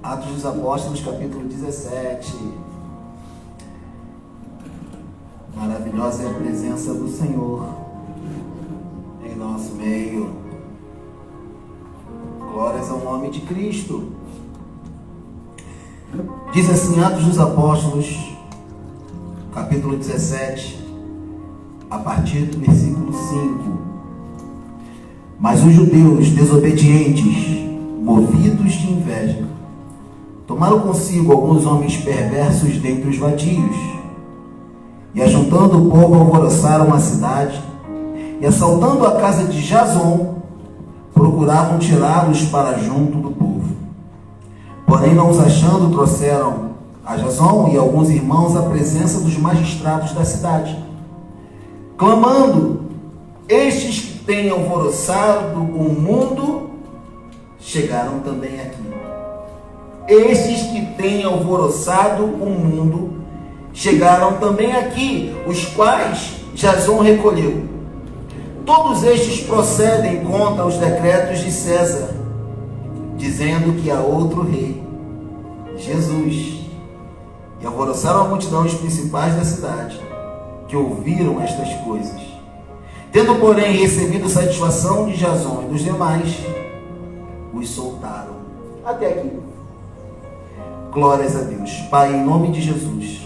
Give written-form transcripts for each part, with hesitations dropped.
Atos dos Apóstolos, capítulo 17. Maravilhosa é a presença do Senhor em nosso meio. Glórias ao nome de Cristo. Diz assim, Atos dos Apóstolos, capítulo 17, a partir do versículo 5. Mas os judeus desobedientes, movidos de inveja, tomaram consigo alguns homens perversos dentre os vadios, e ajuntando o povo, alvoroçaram a cidade, e assaltando a casa de Jason, procuravam tirá-los para junto do povo. Porém, não os achando, trouxeram a Jason e alguns irmãos à presença dos magistrados da cidade, clamando: estes que têm alvoroçado o mundo chegaram também aqui. Estes que têm alvoroçado o mundo chegaram também aqui, os quais Jason recolheu. Todos estes procedem contra os decretos de César, dizendo que há outro rei, Jesus. E alvoroçaram a multidão os principais da cidade, que ouviram estas coisas. Tendo, porém, recebido satisfação de Jason e dos demais, os soltaram. Até aqui. Glórias a Deus. Pai, em nome de Jesus,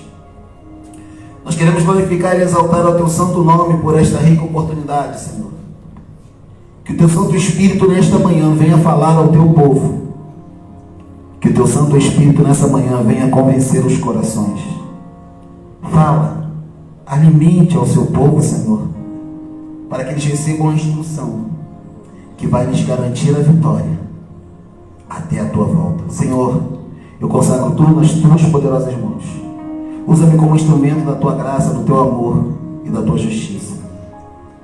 nós queremos glorificar e exaltar o Teu santo nome por esta rica oportunidade, Senhor. Que o Teu Santo Espírito nesta manhã venha falar ao Teu povo. Que o Teu Santo Espírito nessa manhã venha convencer os corações. Fala, alimente ao Seu povo, Senhor, para que eles recebam a instrução que vai lhes garantir a vitória até a Tua volta. Senhor, eu consagro tudo nas Tuas poderosas mãos. Usa-me como instrumento da Tua graça, do Teu amor e da Tua justiça.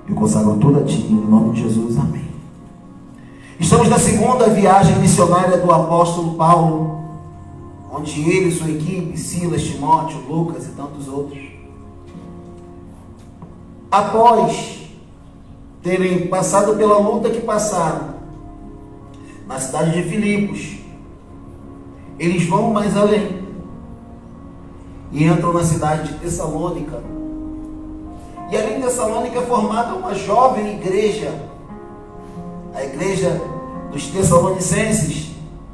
Eu consagro tudo a Ti, em nome de Jesus. Amém. Estamos na segunda viagem missionária do apóstolo Paulo, onde ele e sua equipe, Silas, Timóteo, Lucas e tantos outros, após terem passado pela luta que passaram na cidade de Filipos, eles vão mais além e entram na cidade de Tessalônica. E ali em Tessalônica é formada uma jovem igreja, a igreja dos Tessalonicenses,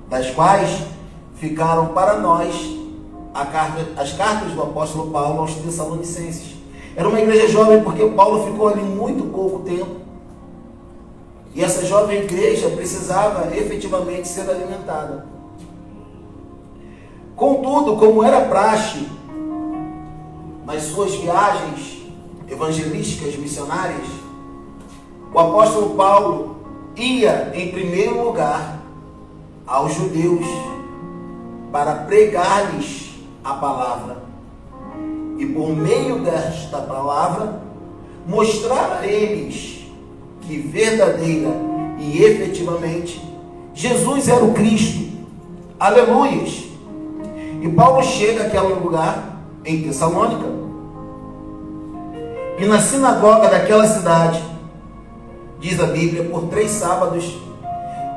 das quais ficaram para nós as cartas do apóstolo Paulo aos Tessalonicenses. Era uma igreja jovem porque Paulo ficou ali muito pouco tempo, e essa jovem igreja precisava efetivamente ser alimentada. Contudo, como era praxe nas suas viagens evangelísticas missionárias, o apóstolo Paulo ia em primeiro lugar aos judeus para pregar-lhes a palavra e, por meio desta palavra, mostrar a eles que verdadeira e efetivamente Jesus era o Cristo. Aleluias! E Paulo chega àquele lugar, em Tessalônica, e na sinagoga daquela cidade, diz a Bíblia, por 3 sábados,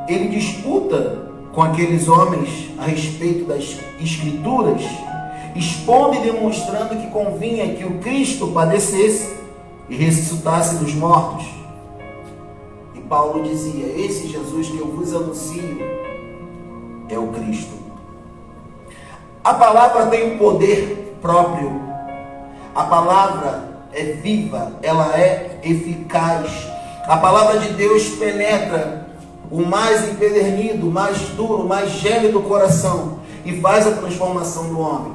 ele disputa com aqueles homens a respeito das Escrituras, expondo e demonstrando que convinha que o Cristo padecesse e ressuscitasse dos mortos. E Paulo dizia: esse Jesus que eu vos anuncio é o Cristo. A palavra tem um poder próprio. A palavra é viva, ela é eficaz. A palavra de Deus penetra o mais empedernido, o mais duro, o mais gélido coração e faz a transformação do homem.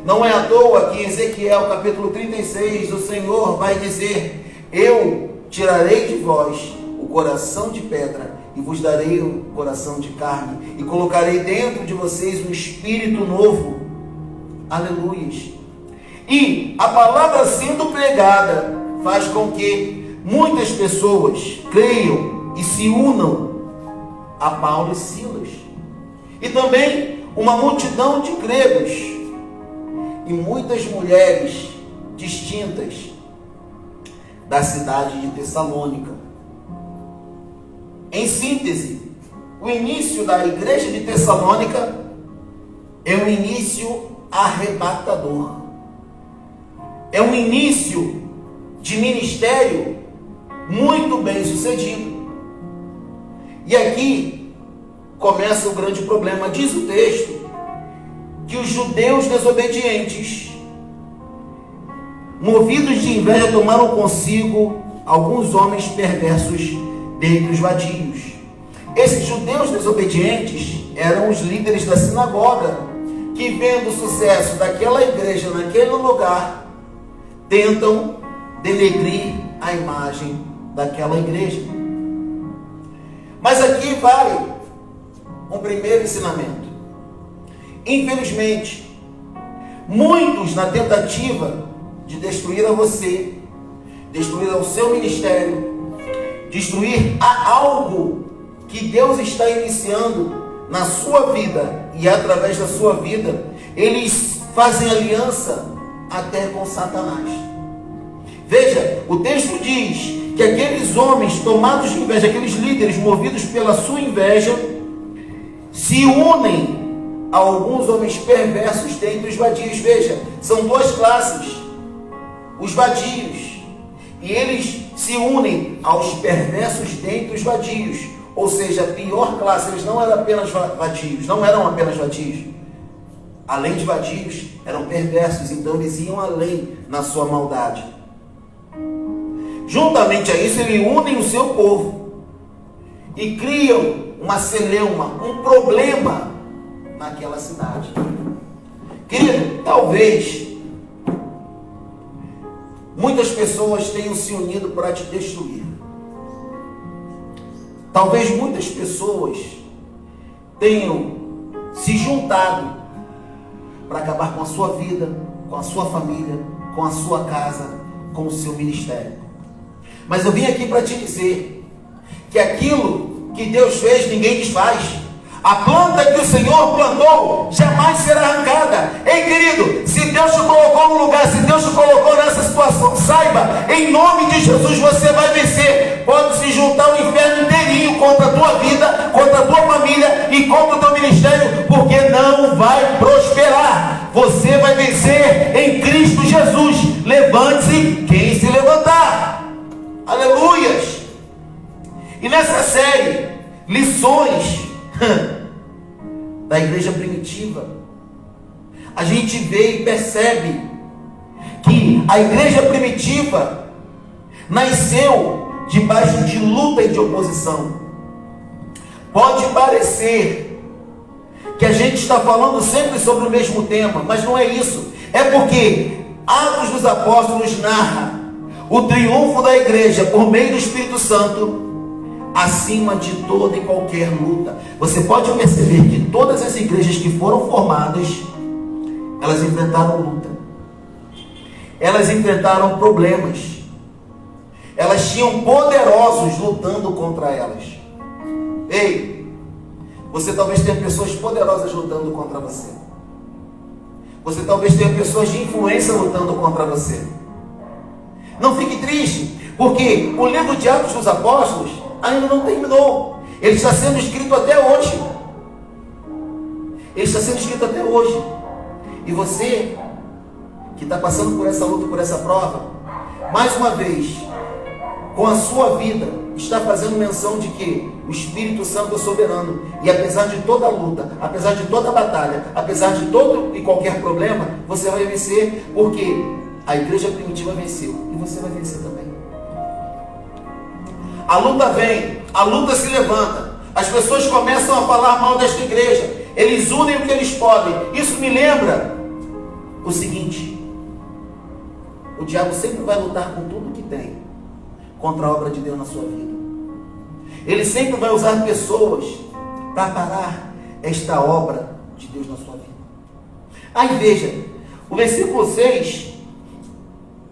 Não é à toa que em Ezequiel capítulo 36 o Senhor vai dizer: eu tirarei de vós o coração de pedra e vos darei o coração de carne, e colocarei dentro de vocês um espírito novo. Aleluias! E a palavra sendo pregada faz com que muitas pessoas creiam e se unam a Paulo e Silas. E também uma multidão de gregos e muitas mulheres distintas da cidade de Tessalônica. Em síntese, o início da igreja de Tessalônica é um início arrebatador. É um início de ministério muito bem sucedido. E aqui começa o grande problema. Diz o texto que os judeus desobedientes, movidos de inveja, tomaram consigo alguns homens perversos dentre os vadios. Esses judeus desobedientes eram os líderes da sinagoga, que, vendo o sucesso daquela igreja naquele lugar, tentam denegrir a imagem daquela igreja. Mas aqui vai um primeiro ensinamento. Infelizmente, muitos, na tentativa de destruir a você, destruir ao seu ministério, destruir a algo que Deus está iniciando na sua vida e através da sua vida, eles fazem aliança até com Satanás. Veja, o texto diz que aqueles homens tomados de inveja, aqueles líderes movidos pela sua inveja, se unem a alguns homens perversos dentre os vadios. Veja, são duas classes, os vadios, e eles se unem aos perversos dentre os vadios, ou seja, a pior classe. Eles não eram apenas vadios, além de vadios, eram perversos, então eles iam além na sua maldade. Juntamente a isso, eles unem o seu povo e criam uma celeuma, um problema naquela cidade. Querido, talvez muitas pessoas tenham se unido para te destruir. Talvez muitas pessoas tenham se juntado para acabar com a sua vida, com a sua família, com a sua casa, com o seu ministério. Mas eu vim aqui para te dizer que aquilo que Deus fez, ninguém desfaz. A planta que o Senhor plantou jamais será arrancada. Ei, querido, se Deus te colocou no lugar, se Deus te colocou nessa situação, saiba, em nome de Jesus você vai vencer. Pode se juntar o inferno inteirinho contra a tua vida, contra a tua família e contra o teu ministério, porque não vai prosperar. Você vai vencer em Cristo Jesus. Levante-se quem se levantar. Aleluias! E nessa série, lições da igreja primitiva, a gente vê e percebe que a igreja primitiva nasceu debaixo de luta e de oposição. Pode parecer que a gente está falando sempre sobre o mesmo tema, mas não é isso. É porque Atos dos Apóstolos narra o triunfo da igreja por meio do Espírito Santo acima de toda e qualquer luta. Você pode perceber que todas as igrejas que foram formadas, elas enfrentaram luta, elas enfrentaram problemas, elas tinham poderosos lutando contra elas. Ei, você talvez tenha pessoas poderosas lutando contra você. Você talvez tenha pessoas de influência lutando contra você. Não fique triste, porque o livro de Atos dos Apóstolos ainda não terminou. Ele está sendo escrito até hoje. Ele está sendo escrito até hoje. E você que está passando por essa luta, por essa prova, mais uma vez, com a sua vida, está fazendo menção de que o Espírito Santo é soberano. E apesar de toda a luta, apesar de toda a batalha, apesar de todo e qualquer problema, você vai vencer, porque a igreja primitiva venceu. E você vai vencer também. A luta vem, a luta se levanta. As pessoas começam a falar mal desta igreja. Eles unem o que eles podem. Isso me lembra o seguinte: o diabo sempre vai lutar com tudo que tem contra a obra de Deus na sua vida. Ele sempre vai usar pessoas para parar esta obra de Deus na sua vida. Aí veja, o versículo 6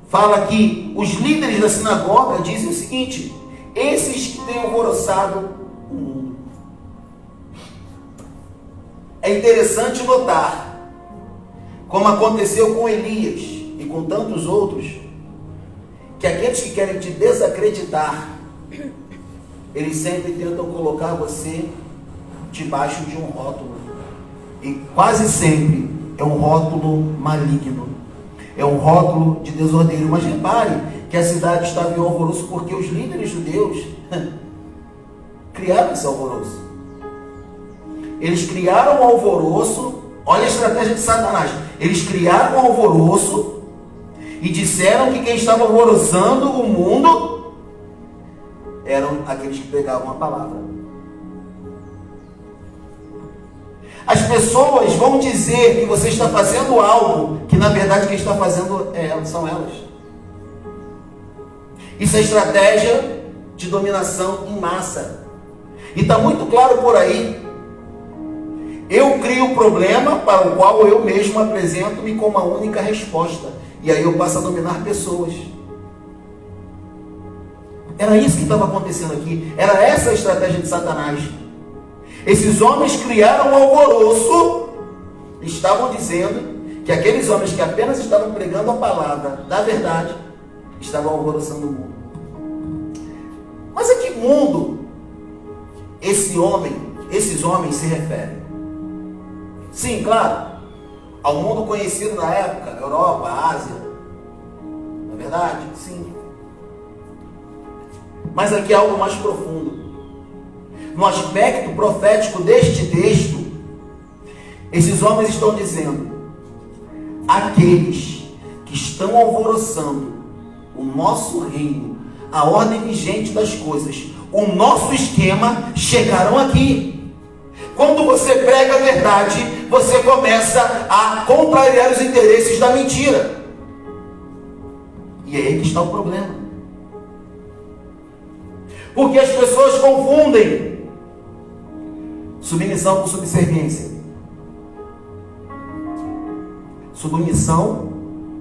fala que os líderes da sinagoga dizem o seguinte: esses que têm alvoroçado o mundo. É interessante notar, como aconteceu com Elias e com tantos outros, que aqueles que querem te desacreditar, eles sempre tentam colocar você debaixo de um rótulo. E quase sempre é um rótulo maligno, é um rótulo de desordeiro. Mas repare que a cidade estava em alvoroço porque os líderes judeus criaram esse alvoroço. Eles criaram um alvoroço. Olha a estratégia de Satanás. Eles criaram um alvoroço e disseram que quem estava alvoroçando o mundo eram aqueles que pregavam a palavra. As pessoas vão dizer que você está fazendo algo que na verdade quem está fazendo são elas. Isso é estratégia de dominação em massa. E está muito claro por aí. Eu crio o problema para o qual eu mesmo apresento-me como a única resposta. E aí eu passo a dominar pessoas. Era isso que estava acontecendo aqui. Era essa a estratégia de Satanás. Esses homens criaram um alvoroço. Estavam dizendo que aqueles homens que apenas estavam pregando a palavra da verdade estavam alvoroçando o mundo. Mas a que mundo esses homens se referem? Sim, claro, ao mundo conhecido na época, Europa, Ásia. Não é verdade? Sim. Mas aqui é algo mais profundo. No aspecto profético deste texto, esses homens estão dizendo: aqueles que estão alvoroçando o nosso reino, a ordem vigente das coisas, o nosso esquema, chegaram aqui. Quando você prega a verdade, você começa a contrariar os interesses da mentira. E é aí que está o problema. Porque as pessoas confundem submissão com subserviência. Submissão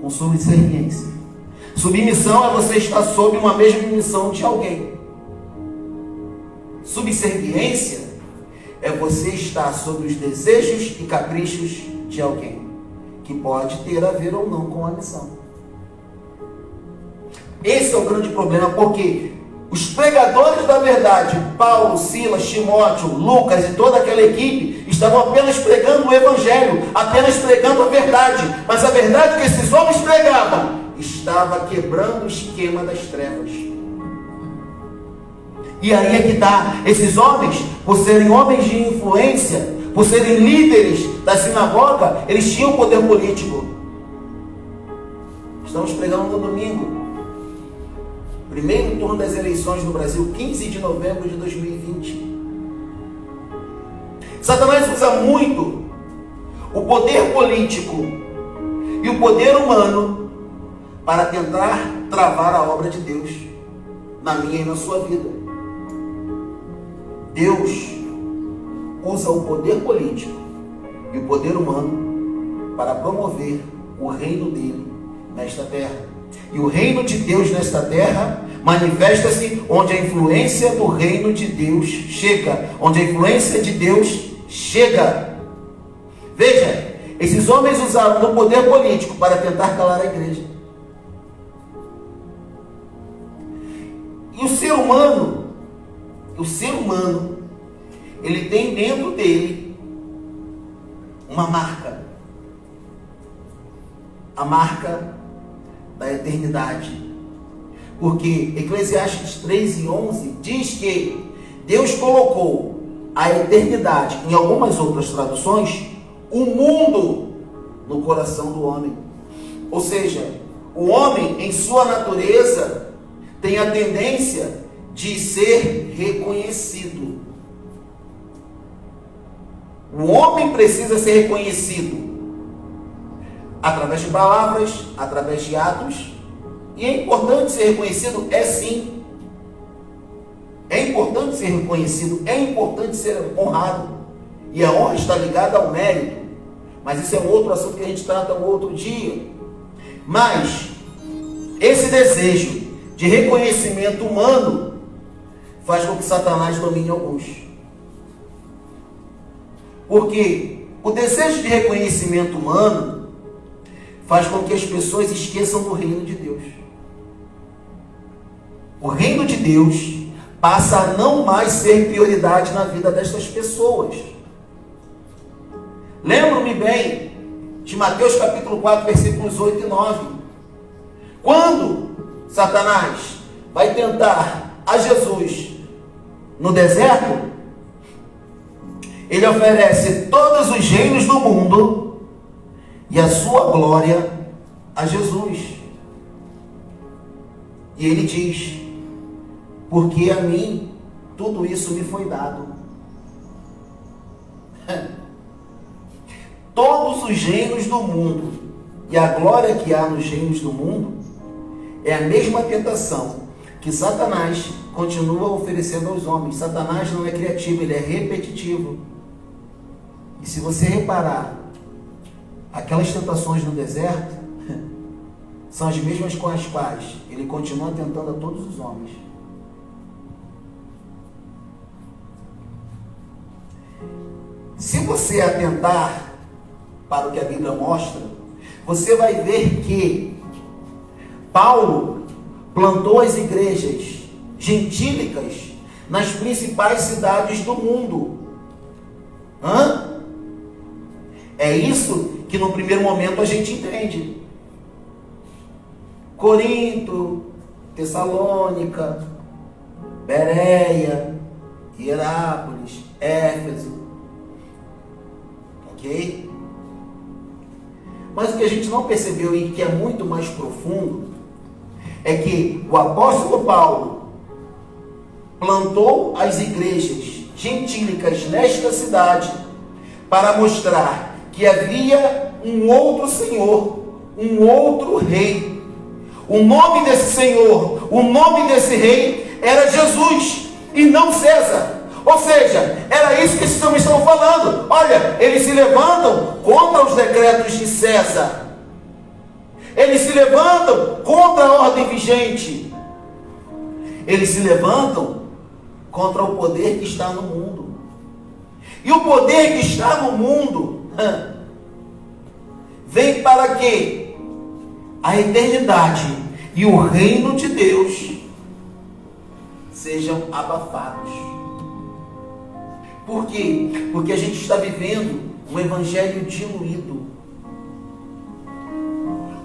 com subserviência. Submissão é você estar sob uma mesma missão de alguém. Subserviência é você estar sob os desejos e caprichos de alguém, que pode ter a ver ou não com a missão. Esse é o grande problema, porque os pregadores da verdade, Paulo, Silas, Timóteo, Lucas e toda aquela equipe, estavam apenas pregando o evangelho, apenas pregando a verdade. Mas a verdade que esses homens pregavam estava quebrando o esquema das trevas. E aí é que está. Esses homens, por serem homens de influência, por serem líderes da sinagoga, eles tinham poder político. Estamos pregando no domingo, primeiro turno das eleições no Brasil, 15 de novembro de 2020. Satanás usa muito o poder político e o poder humano para tentar travar a obra de Deus na minha e na sua vida. Deus usa o poder político e o poder humano para promover o reino dele nesta terra. E o reino de Deus nesta terra manifesta-se onde a influência do reino de Deus chega. Onde a influência de Deus chega. Veja, esses homens usaram o poder político para tentar calar a igreja. E o ser humano, ele tem dentro dele uma marca. A marca da eternidade. Porque Eclesiastes 3:11 diz que Deus colocou a eternidade, em algumas outras traduções, o mundo no coração do homem. Ou seja, o homem, em sua natureza, tem a tendência de ser reconhecido. O homem precisa ser reconhecido através de palavras, através de atos. E é importante ser reconhecido? É sim. É importante ser reconhecido, é importante ser honrado. E a honra está ligada ao mérito. Mas isso é um outro assunto que a gente trata um outro dia. Mas esse desejo de reconhecimento humano faz com que Satanás domine alguns. Porque o desejo de reconhecimento humano faz com que as pessoas esqueçam do reino de Deus. O reino de Deus passa a não mais ser prioridade na vida destas pessoas. Lembro-me bem de Mateus capítulo 4, versículos 8 e 9. Quando Satanás vai tentar a Jesus no deserto, ele oferece todos os reinos do mundo e a sua glória a Jesus. E ele diz: porque a mim tudo isso me foi dado. Todos os reinos do mundo e a glória que há nos reinos do mundo é a mesma tentação que Satanás continua oferecendo aos homens. Satanás não é criativo, ele é repetitivo. E se você reparar, aquelas tentações no deserto são as mesmas com as quais ele continua tentando a todos os homens. Se você atentar para o que a Bíblia mostra, você vai ver que Paulo plantou as igrejas gentílicas nas principais cidades do mundo. É isso que no primeiro momento a gente entende. Corinto, Tessalônica, Bereia, Hierápolis, Éfeso. Ok? Mas o que a gente não percebeu e que é muito mais profundo é que o apóstolo Paulo plantou as igrejas gentílicas nesta cidade para mostrar que havia um outro Senhor, um outro Rei. O nome desse Senhor, o nome desse Rei era Jesus e não César. Ou seja, era isso que esses homens estão falando. Olha, eles se levantam contra os decretos de César. Eles se levantam contra a ordem vigente. Eles se levantam contra o poder que está no mundo. E o poder que está no mundo vem para que a eternidade e o reino de Deus sejam abafados. Por quê? Porque a gente está vivendo um evangelho diluído,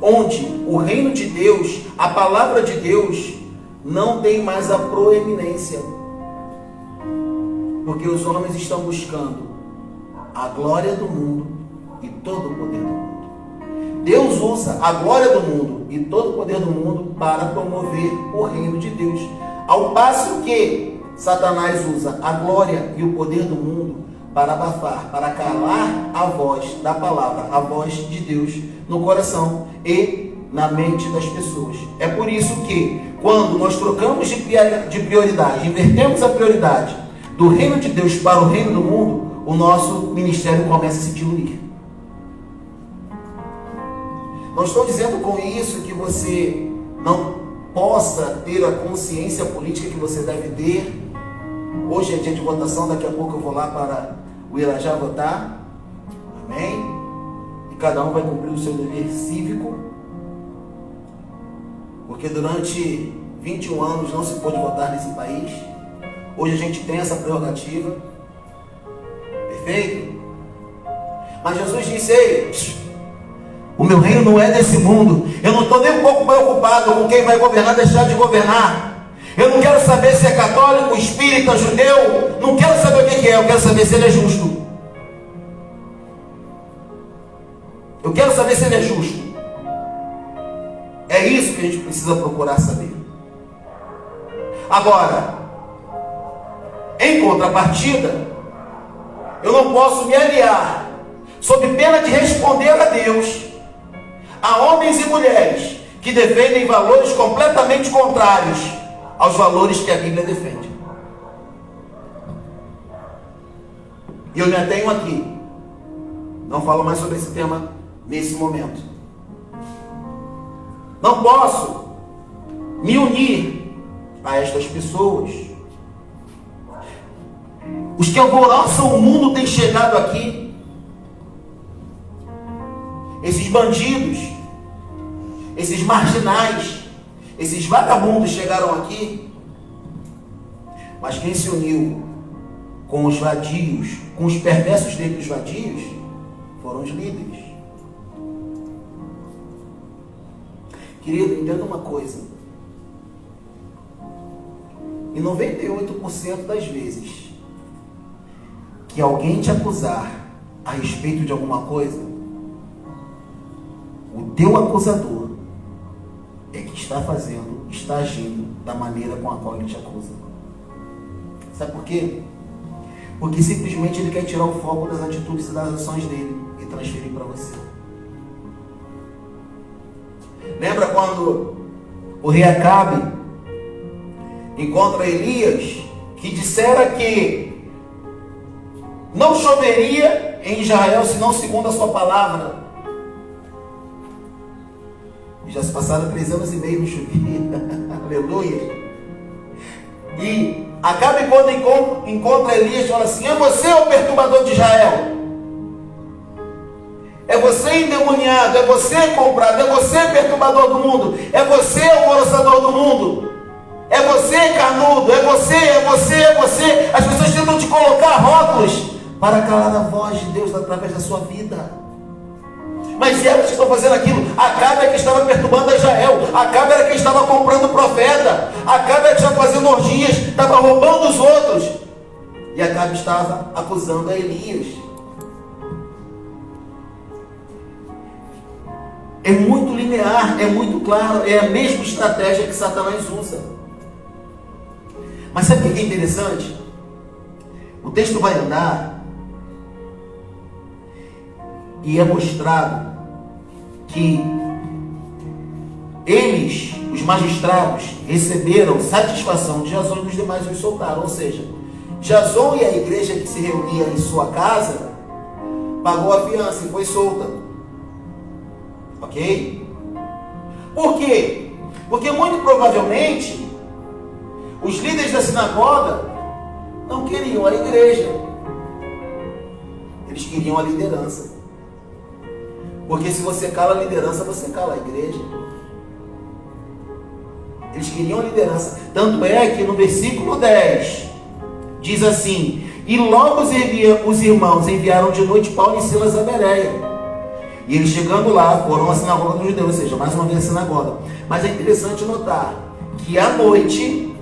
onde o reino de Deus, a palavra de Deus, não tem mais a proeminência, porque os homens estão buscando a glória do mundo e todo o poder do mundo. Deus usa a glória do mundo e todo o poder do mundo para promover o reino de Deus, ao passo que Satanás usa a glória e o poder do mundo para abafar, para calar a voz da palavra, a voz de Deus no coração e na mente das pessoas. É por isso que, quando nós trocamos de prioridade, invertemos a prioridade do reino de Deus para o reino do mundo, o nosso ministério começa a se diluir. Não estou dizendo com isso que você não possa ter a consciência política que você deve ter. Hoje é dia de votação, daqui a pouco eu vou lá para o Irajá votar. Amém? E cada um vai cumprir o seu dever cívico. Porque durante 21 anos não se pôde votar nesse país. Hoje a gente tem essa prerrogativa. Perfeito? Mas Jesus disse: ei, o meu reino não é desse mundo. Eu não estou nem um pouco preocupado com quem vai governar, deixar de governar. Eu não quero saber se é católico, espírita, judeu. Não quero saber o que é. Eu quero saber se ele é justo. Eu quero saber se ele é justo. É isso que a gente precisa procurar saber. Agora, em contrapartida, eu não posso me aliar, sob pena de responder a Deus, a homens e mulheres que defendem valores completamente contrários aos valores que a Bíblia defende. E eu me atenho aqui. Não falo mais sobre esse tema nesse momento. Não posso me unir a estas pessoas. Os que alvoroçam o mundo têm chegado aqui. Esses bandidos, esses marginais, esses vagabundos chegaram aqui. Mas quem se uniu com os vadios, com os perversos dentre os vadios, Foram os líderes. Querido, entenda uma coisa. Em 98% das vezes que alguém te acusar a respeito de alguma coisa, o teu acusador é que está agindo da maneira com a qual ele te acusa. Sabe por quê? Porque simplesmente ele quer tirar o foco das atitudes e das ações dele e transferir para você. Lembra quando o rei Acabe encontra Elias, que dissera que não choveria em Israel, senão segundo a sua palavra? Já se passaram 3 anos e meio no chovia. Aleluia. E Acabe, quando encontra Elias, fala assim: é você o perturbador de Israel? É você endemoniado, é você comprado, é você perturbador do mundo, é você o alvoroçador do mundo, é você canudo, é você. As pessoas tentam te colocar rótulos para calar a voz de Deus através da sua vida. Mas elas que estão fazendo aquilo. Acabe é que estava perturbando a Israel. Acabe era quem estava comprando o profeta. Acabe é que estava fazendo orgias, estava roubando os outros. E Acabe estava acusando a Elias. É muito linear, é muito claro, é a mesma estratégia que Satanás usa. Mas sabe o que é interessante? O texto vai andar e é mostrado que eles, os magistrados, receberam satisfação de Jason e os demais os soltaram. Ou seja, Jason e a igreja que se reunia em sua casa pagou a fiança e foi solta. Ok? Por quê? Porque muito provavelmente os líderes da sinagoga não queriam a igreja. Eles queriam a liderança. Porque se você cala a liderança, você cala a igreja. Eles queriam a liderança. Tanto é que no versículo 10 diz assim: e logo os irmãos enviaram de noite Paulo e Silas a Bereia. E eles chegando lá, foram à sinagoga dos judeus, ou seja, mais uma vez a sinagoga. Mas é interessante notar que à noite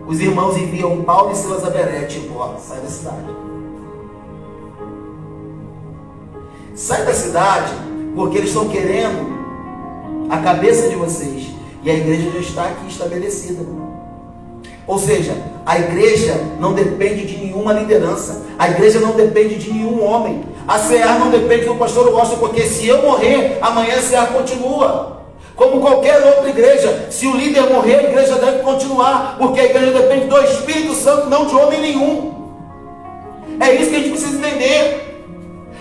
os irmãos enviam Paulo e Silas a Bereia, tipo, ó, sai da cidade. Sai da cidade, porque eles estão querendo a cabeça de vocês. E a igreja já está aqui estabelecida. Ou seja, a igreja não depende de nenhuma liderança. A igreja não depende de nenhum homem. A CEAR não depende do pastor Washington, porque se eu morrer, amanhã a CEAR continua. Como qualquer outra igreja, se o líder morrer, a igreja deve continuar, porque a igreja depende do Espírito Santo, não de homem nenhum. É isso que a gente precisa entender.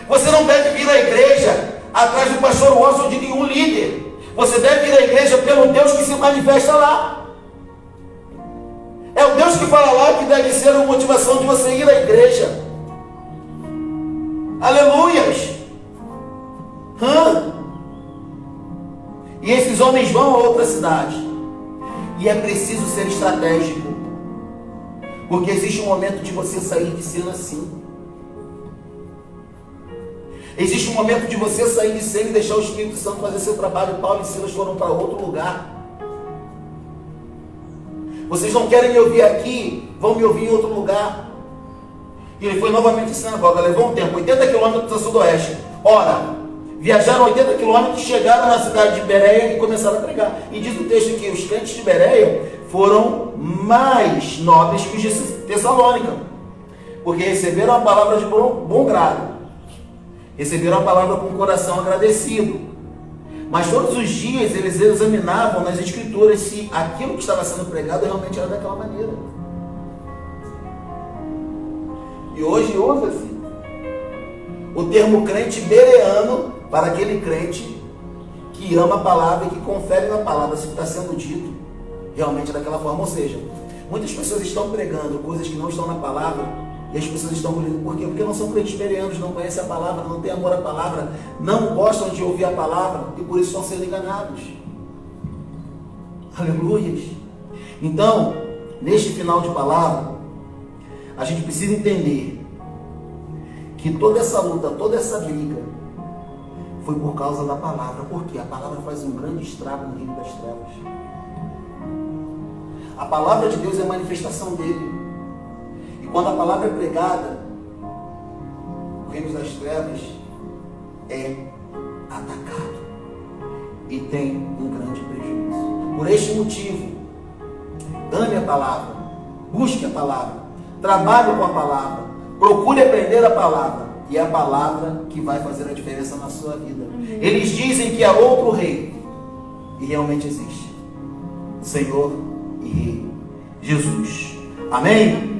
Você não deve vir à igreja atrás do pastor Washington, de nenhum líder. Você deve ir à igreja pelo Deus que se manifesta lá. É o Deus que fala lá que deve ser a motivação de você ir à igreja. Aleluias! E esses homens vão a outra cidade. E é preciso ser estratégico. Porque existe um momento de você sair de cena assim. Existe um momento de você sair de cena e deixar o Espírito Santo fazer seu trabalho. Paulo e Silas foram para outro lugar. Vocês não querem me ouvir aqui, vão me ouvir em outro lugar. E ele foi novamente à sinagoga, levou um tempo, 80 quilômetros do sudoeste. Ora, viajaram 80 quilômetros, chegaram na cidade de Bereia e começaram a pregar. E diz o texto que os crentes de Bereia foram mais nobres que os de Tessalônica, porque receberam a palavra de bom grado, receberam a palavra com o coração agradecido. Mas todos os dias eles examinavam nas escrituras se aquilo que estava sendo pregado realmente era daquela maneira. E hoje usa-se o termo crente bereano para aquele crente que ama a palavra e que confere na palavra se o que está sendo dito realmente é daquela forma. Ou seja, muitas pessoas estão pregando coisas que não estão na palavra e as pessoas estão engolindo. Por quê? Porque não são crentes bereanos, não conhecem a palavra, não têm amor à palavra, não gostam de ouvir a palavra e por isso estão sendo enganados. Aleluias! Então, neste final de palavra, a gente precisa entender que toda essa luta, toda essa briga foi por causa da palavra. Porque a palavra faz um grande estrago no reino das trevas. A palavra de Deus é a manifestação dele. E quando a palavra é pregada, o reino das trevas é atacado e tem um grande prejuízo. Por este motivo, ame a palavra, busque a palavra, trabalhe com a palavra, procure aprender a palavra, e é a palavra que vai fazer a diferença na sua vida. Eles dizem que há outro rei, e realmente existe: o Senhor e Rei Jesus. Amém?